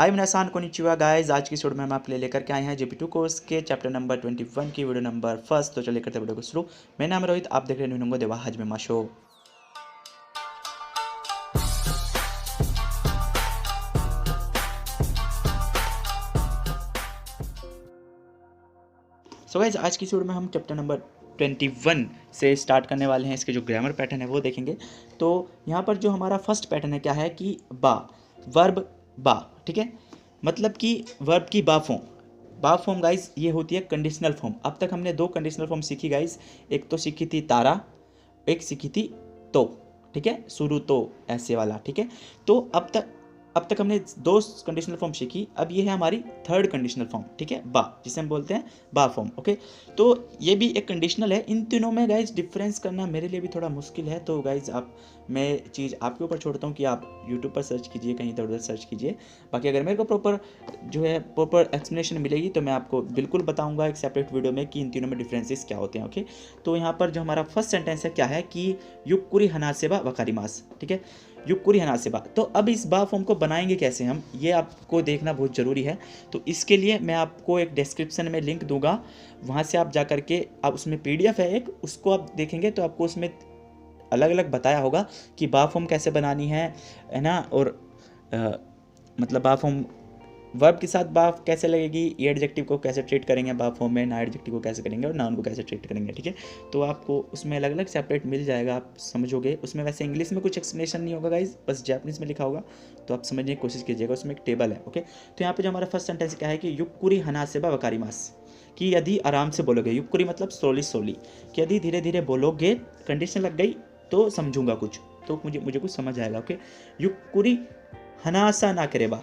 हाय मिनासान konnichiwa guys, आज की video में हम आपके लिए लेकर के आए हैं JP2 कोर्स के चैप्टर नंबर 21 की वीडियो नंबर फर्स्ट। तो चलिए करते वीडियो को शुरू। मेरा नाम है रोहित, आप देख रहे हैं देवा हजमे शो। सो गाइस, आज की वीडियो में हम चैप्टर नंबर 21 से स्टार्ट करने वाले हैं। इसके जो ग्रामर पैटर्न है वो देखेंगे। तो यहाँ पर जो हमारा फर्स्ट पैटर्न है क्या है कि बा, वर्ब बा, ठीक है, मतलब कि वर्ब की बा फॉर्म गाइस ये होती है कंडीशनल फॉर्म। अब तक हमने दो कंडीशनल फॉर्म सीखी गाइस, एक तो सीखी थी तारा, एक सीखी थी तो, ठीक है, शुरू तो ऐसे वाला, ठीक है। तो अब तक हमने दो कंडीशनल फॉर्म सीखी, अब ये है हमारी थर्ड कंडीशनल फॉर्म, ठीक है, बा, जिसे हम बोलते हैं बा फॉर्म। ओके, तो ये भी एक कंडीशनल है। इन तीनों में गाइज डिफरेंस करना मेरे लिए भी थोड़ा मुश्किल है, तो गाइज मैं चीज़ आपके ऊपर छोड़ता हूँ कि आप यूट्यूब पर सर्च कीजिए, कहीं इधर उधर सर्च कीजिए। बाकी अगर मेरे को प्रॉपर एक्सप्लेनेशन मिलेगी तो मैं आपको बिल्कुल बताऊँगा एक सेपरेट वीडियो में कि इन तीनों में डिफरेंसेस क्या होते हैं। ओके, तो यहाँ पर जो हमारा फर्स्ट सेंटेंस है क्या है कि युक्कुरी हनासेबा वकारिमास, ठीक है, युक्कुरी हनासेबा। तो अब इस बा फॉर्म को बनाएंगे कैसे हम, ये आपको देखना बहुत ज़रूरी है। तो इसके लिए मैं आपको एक डिस्क्रिप्शन में लिंक दूंगा, वहाँ से आप जा कर के आप उसमें PDF है एक, उसको आप देखेंगे तो आपको उसमें अलग अलग बताया होगा कि बा फॉर्म कैसे बनानी है ना। और मतलब बा फॉर्म वर्ब के साथ बा कैसे लगेगी, ये एडजेक्टिव को कैसे ट्रीट करेंगे बा फॉर्म में, ना एडजेक्टिव को कैसे करेंगे और नाउन को कैसे ट्रीट करेंगे, ठीक है। तो आपको उसमें अलग अलग सेपरेट मिल जाएगा, आप समझोगे। उसमें वैसे इंग्लिश में कुछ एक्सप्लेनेशन नहीं होगा गाइज, बस जापानीज में लिखा होगा, तो आप समझने की कोशिश कीजिएगा। उसमें एक टेबल है। ओके, तो यहाँ पे जो हमारा फर्स्ट सेंटेंस क्या है कि युक्कुरी हनासेबा वकारिमास, कि यदि आराम से बोलोगे, युक्कुरी मतलब स्लोली, कि यदि धीरे धीरे बोलोगे, कंडीशन लग गई तो समझूंगा कुछ, तो मुझे कुछ समझ आएगा। ओके, युक्कुरी हनासा ना करेबा,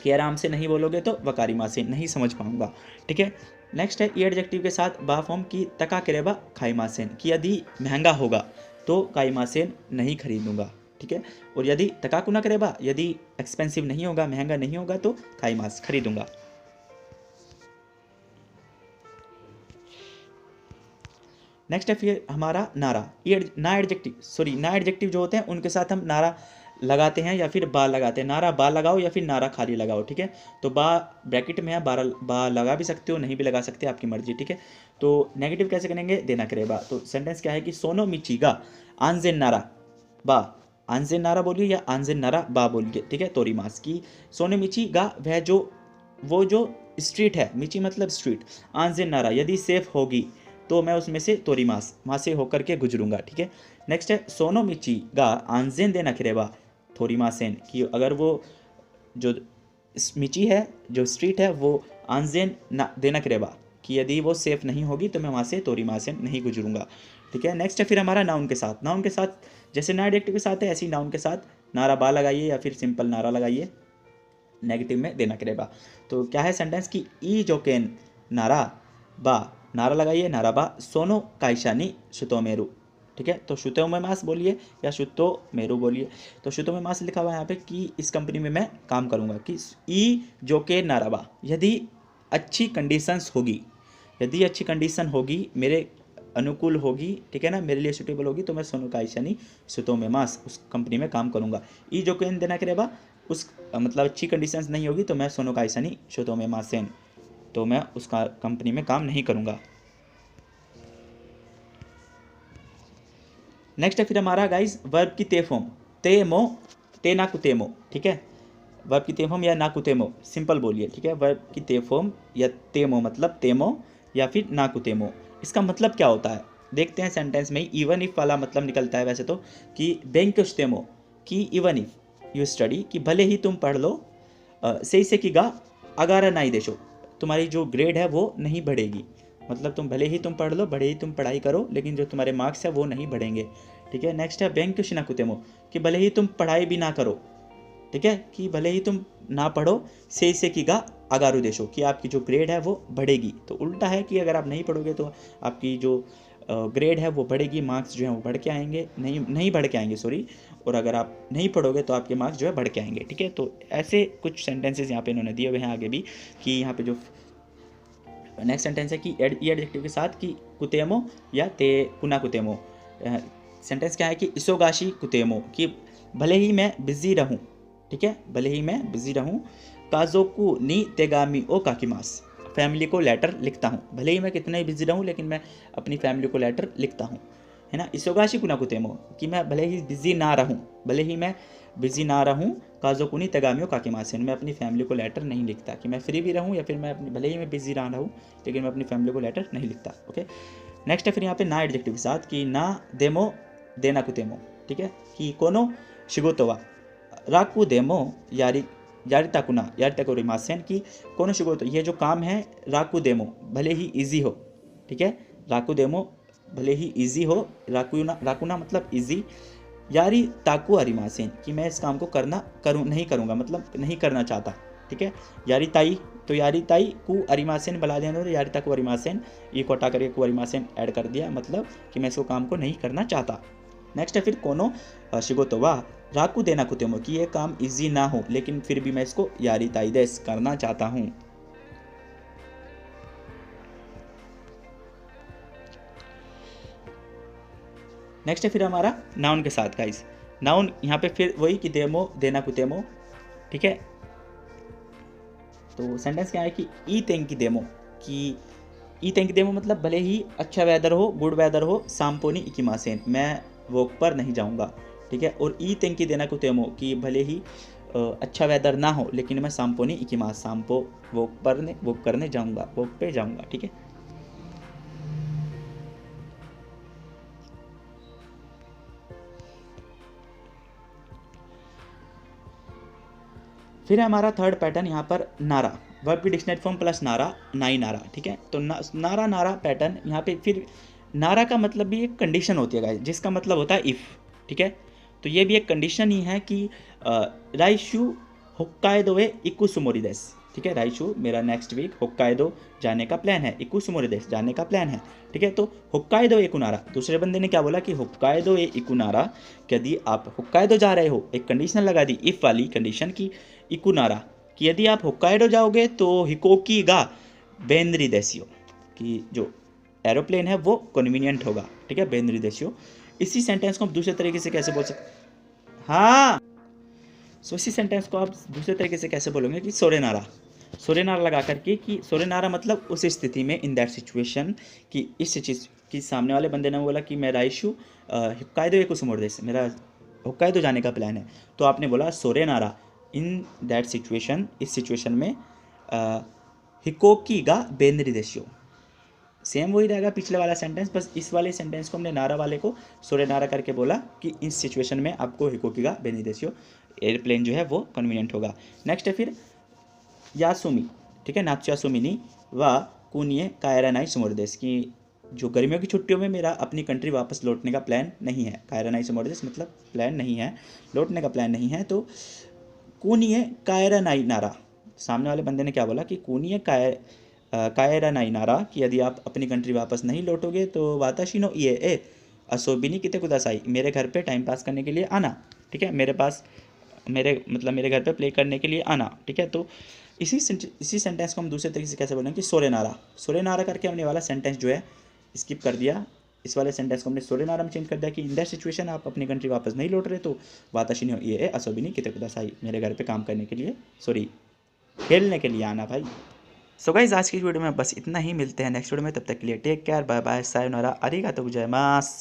कि आराम से नहीं बोलोगे तो वकारिमा से नहीं समझ पाऊंगा, ठीक है। नेक्स्ट है ई एडजेक्टिव के साथ बा फॉर्म की तका करेबा खाईमासेन, कि यदि महंगा होगा तो काईमासेन नहीं खरीदूंगा, ठीक है। और यदि तका कुना करेबा, यदि एक्सपेंसिव नहीं होगा, महंगा नहीं होगा तो खाईमास खरीदूंगा। नेक्स्ट है फिर हमारा नारा, ना एडजेक्टिव जो होते हैं उनके साथ हम नारा लगाते हैं या फिर बा लगाते हैं। नारा बा लगाओ या फिर नारा खाली लगाओ, ठीक है। तो बा ब्रैकेट में है, बा लगा भी सकते हो, नहीं भी लगा सकते, आपकी मर्जी, ठीक है। तो नेगेटिव कैसे करेंगे, देना करेबा। तो सेंटेंस क्या है कि सोनो मिचीगा आंजेन नारा बा, आंजेन नारा बोलिए या आंजेन नारा बा बोलिए, ठीक है। तोरी मास की सोनो मिची गा, वह वो जो स्ट्रीट है, मिची मतलब स्ट्रीट, आंजेन नारा यदि सेफ होगी तो मैं उसमें से तोरी मास वहाँ से होकर के गुजरूंगा, ठीक है। नेक्स्ट है सोनो मिची गा आंजेन देना करेबा थोरी मासेन, कि अगर वो जो मिची है, जो स्ट्रीट है, वो आंजेन ना देना करेबा, कि यदि वो सेफ नहीं होगी तो मैं वहाँ से तोरी मासेन नहीं गुजरूंगा, ठीक है। नेक्स्ट है फिर हमारा नाउन के साथ जैसे ना एडजेक्टिव के साथ है ऐसी नाउन के साथ नारा बा लगाइए या फिर सिंपल नारा लगाइए, नेगेटिव में देना करेबा। तो क्या है सेंटेंस की ई जोकेन नारा बा, नारा लगाइए नारा बा सोनो काइशानी शुतो मेरू, ठीक है। तो शुतो में मास बोलिए या शुतो मेरू बोलिए। तो शुतो में मास लिखा हुआ है यहाँ पे कि इस कंपनी में मैं काम करूँगा, कि ई जो के नाराबा, यदि अच्छी कंडीशंस होगी, यदि अच्छी कंडीशन होगी, मेरे अनुकूल होगी, ठीक है ना, मेरे लिए सूटेबल होगी, तो मैं सोनो काइशानी शुतो में मास उस कंपनी में काम करूँगा। ई जो के देना करेबा, उस मतलब अच्छी कंडीशंस नहीं होगी तो मैं सोनो काइशानी शुतो में मासेन, तो मैं उसका कंपनी में काम नहीं करूँगा। नेक्स्ट है फिर हमारा गाइज वर्ब की ते फॉर्म, तेमो ते ना कुतेमो, ठीक है। वर्ब की ते फॉर्म या ना कुतेमो, सिंपल बोलिए, ठीक है। वर्ब की ते फॉर्म या तेमो मतलब तेमो या फिर ना कुतेमो, इसका मतलब क्या होता है देखते हैं। सेंटेंस में इवन इफ वाला मतलब निकलता है वैसे तो, कि बेंकुश्तेमो, कि इवन इफ यू स्टडी, कि भले ही तुम पढ़ लो, सही से कि गा अगारा नाई देशो, तुम्हारी जो ग्रेड है वो नहीं बढ़ेगी, मतलब तुम भले ही तुम पढ़ लो, भले ही तुम पढ़ाई करो, लेकिन जो तुम्हारे मार्क्स है वो नहीं बढ़ेंगे, ठीक है। नेक्स्ट है बैंक शिना कुतेमो, कि भले ही तुम पढ़ाई भी ना करो, ठीक है, कि भले ही तुम ना पढ़ो, से की गा अगारू देशो, कि आपकी जो ग्रेड है वो बढ़ेगी। तो उल्टा है कि अगर आप नहीं पढ़ोगे तो आपकी जो ग्रेड है वो बढ़ेगी, मार्क्स जो है वो बढ़ के आएंगे, नहीं बढ़ के आएंगे सॉरी, और अगर आप नहीं पढ़ोगे तो आपके मार्क्स जो है बढ़ के आएंगे, ठीक है। तो ऐसे कुछ सेंटेंसेस यहाँ पे इन्होंने दिए हुए हैं आगे भी, कि यहाँ पे जो नेक्स्ट सेंटेंस है कि ई एडजेक्टिव के साथ कि कुतेमो या ते कुना कुतेमो। सेंटेंस क्या है कि इसोगाशी कुतेमो, कि भले ही मैं बिजी रहूं, ठीक है, भले ही मैं बिजी रहूं। काजोकू नी तेगामी ओ काकीमास, फैमिली को लेटर लिखता हूँ, भले ही मैं कितना ही बिजी रहूँ लेकिन मैं अपनी फैमिली को लेटर लिखता हूँ, है ना। इसोगाशी कुनाकुतेमो, कि मैं भले ही बिजी ना रहूँ, भले ही मैं बिजी ना रहूँ। काजोकुनी तेगामियो काकीमासेन, मैं अपनी फैमिली को लेटर नहीं लिखता, कि मैं फ्री भी रहूँ या फिर मैं अपनी भले ही मैं बिजी ना रहूँ लेकिन मैं अपनी फैमिली को लेटर नहीं लिखता। ओके, नेक्स्ट है फिर यहाँ पे ना एडजेक्टिव के साथ कि ना देमो देना कुतेमो, ठीक है, कि कोनो शिगोतो वा राकू देमो यारी यारिताकुना यारिताकुरिमासेन, कि कोनो शिगोतो, ये जो काम है राकू देमो भले ही इजी हो, ठीक है, राकू देमो भले ही इजी हो, राकुना मतलब इजी, यारी ताकू अरिमासेन, कि मैं इस काम को नहीं करूँगा, मतलब नहीं करना चाहता, ठीक है। यारी ताई, तो यारी ताई कु अरिमासेन बला देना, और यारी ताकू अरिमासेन ये को हटा करके कु अरिमासेन ऐड कर दिया, मतलब कि मैं इसको काम को नहीं करना चाहता। नेक्स्ट है फिर कोनो शिगोतो वा राकू देना कुतेमो, कि ये काम इजी ना हो लेकिन फिर भी मैं इसको यारी ताई देस करना चाहता हूँ। नेक्स्ट है फिर हमारा नाउन के साथ गाइस। नाउन यहाँ पे फिर वही कि देमो देना कुतेमो, ठीक है। तो सेंटेंस क्या है कि ई तेंकी देमो, कि ई तेंकी देमो मतलब भले ही अच्छा वेदर हो, गुड वेदर हो, सांपोनी इकिमासेन, मैं वॉक पर नहीं जाऊँगा, ठीक है। और ई तेंकी देना कुतेमो, कि भले ही अच्छा वेदर ना हो लेकिन मैं सांपोनी इकिमास, सांपो वॉक करने जाऊँगा, वॉक पे जाऊँगा, ठीक है। फिर है हमारा थर्ड पैटर्न यहाँ पर नारा, वर्ब की डिक्शनरी फॉर्म प्लस नारा, नाई नारा, ठीक है। तो नारा पैटर्न यहाँ पे फिर नारा का मतलब भी एक कंडीशन होती है गाइस, जिसका मतलब होता है इफ़, ठीक है। तो ये भी एक कंडीशन ही है कि राइशु होक्काइदो ए इकुसुमोरी देस, ठीक है। राइशु मेरा नेक्स्ट वीक होक्काइदो जाने का प्लान है, इकुसुमोरी देस जाने का प्लान है, ठीक है। तो होक्काइदो इकुनारा, दूसरे बंदे ने क्या बोला कि होक्काइदो ए इकुनारा, यदि आप होक्काइदो जा रहे हो, एक कंडीशन लगा दी इफ़ वाली कंडीशन की इकुनारा, कि यदि आप होक्काइडो जाओगे तो हिकोकी गा बेंद्री देसियो, कि जो एरोप्लेन है वो कन्वीनियंट होगा, ठीक है, बेंद्री देसियो। इसी सेंटेंस को हम दूसरे तरीके से कैसे बोल सकते, हाँ, सो इसी सेंटेंस को आप दूसरे तरीके से कैसे बोलोगे कि सोरेनारा, सोरेनारा लगा करके, कि सोरेनारा मतलब उस स्थिति में, इन दैट सिचुएशन, कि इस चीज़ कि सामने वाले बंदे ने बोला कि मैं राइशु होक्काइदो एक कुसुमोर देश, मेरा होक्काइदो जाने का प्लान है, तो आपने बोला सोरेनारा इन दैट सिचुएशन, इस सिचुएशन में हिकोकी गा बेंद्री देशियो, सेम वही रहेगा पिछले वाला सेंटेंस, बस इस वाले सेंटेंस को हमने नारा वाले को सोरे नारा करके बोला कि इस सिचुएशन में आपको हिकोकी गा बेंद्री देशियो, एयरप्लेन जो है वो कन्वीनियंट होगा। नेक्स्ट है फिर यासुमी, ठीक है, नात्सुयासुमिनी व कुनिए कायरानाई सुमोरदेश, की जो गर्मियों की छुट्टियों में मेरा अपनी कंट्री वापस लौटने का प्लान नहीं है, कायरानाई सुमोरदेश मतलब प्लान नहीं है, लौटने का प्लान नहीं है। तो कुनिए कायरानाई नारा, सामने वाले बंदे ने क्या बोला कि कुनिए कायरानाई नारा, कि यदि आप अपनी कंट्री वापस नहीं लौटोगे तो वाताशिनो ये ए असोबिनी किते कुदासाई, मेरे घर पे टाइम पास करने के लिए आना, ठीक है, मेरे घर पे प्ले करने के लिए आना, ठीक है। तो इसी सेंटेंस को हम दूसरे तरीके से कैसे बोलेंगे कि सोरे नारा करके हमने वाला सेंटेंस जो है स्किप कर दिया, इस वाले सेंटेंस को हमने सोरे नारा में चेंज कर दिया कि इन दैट सिचुएशन आप अपनी कंट्री वापस नहीं लौट रहे तो वाताशिनो ये असोबिनी किते कुदासाई, मेरे घर पे काम करने के लिए, सॉरी खेलने के लिए आना भाई। सो गाइस आज की वीडियो में बस इतना ही, मिलते हैं नेक्स्ट वीडियो में, तब तक के लिए टेक केयर, बाय बाय, सायोनारा, अरिगातो गोजाइमास।